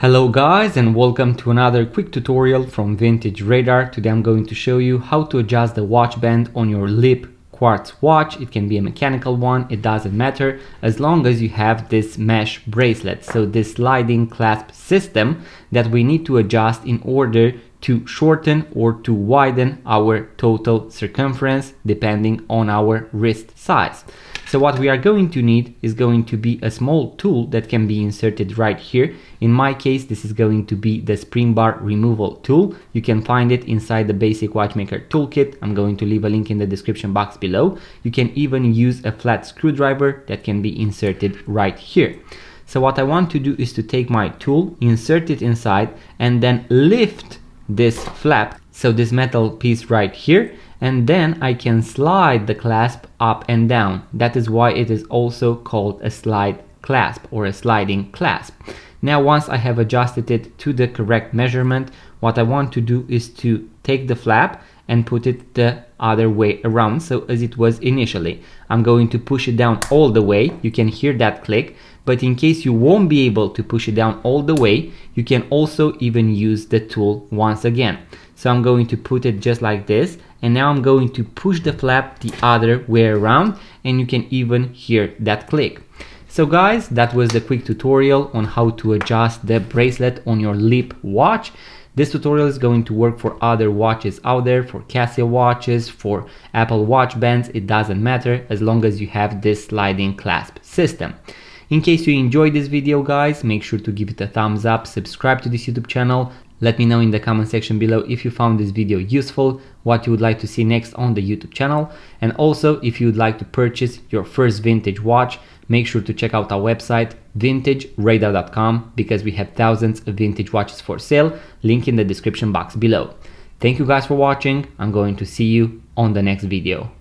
Hello guys, and welcome to another quick tutorial from Vintage Radar. Today I'm going to show you how to adjust the watch band on your lip quartz watch. It can be a mechanical one, it doesn't matter, as long as you have this mesh bracelet, so this sliding clasp system that we need to adjust in order to shorten or to widen our total circumference depending on our wrist size. So what we are going to need is going to be a small tool that can be inserted right here. In my case, this is going to be the spring bar removal tool. You can find it inside the basic watchmaker toolkit. I'm going to leave a link in the description box below. You can even use a flat screwdriver that can be inserted right here. So what I want to do is to take my tool, insert it inside, and then lift this flap, so this metal piece right here, and then I can slide the clasp up and down. That is why it is also called a slide clasp or a sliding clasp. Now once I have adjusted it to the correct measurement, what I want to do is to take the flap and put it the other way around, so as it was initially. I'm going to push it down all the way. You can hear that click, but in case you won't be able to push it down all the way, you can also even use the tool once again. So I'm going to put it just like this, and now I'm going to push the flap the other way around, and you can even hear that click. So guys, that was the quick tutorial on how to adjust the bracelet on your lip watch. This tutorial is going to work for other watches out there, for Casio watches, for Apple Watch bands. It doesn't matter as long as you have this sliding clasp system. In case you enjoyed this video guys, make sure to give it a thumbs up, subscribe to this YouTube channel. Let me know in the comment section below if you found this video useful, what you would like to see next on the YouTube channel, and also if you would like to purchase your first vintage watch, make sure to check out our website vintageradar.com, because we have thousands of vintage watches for sale, link in the description box below. Thank you guys for watching. I'm going to see you on the next video.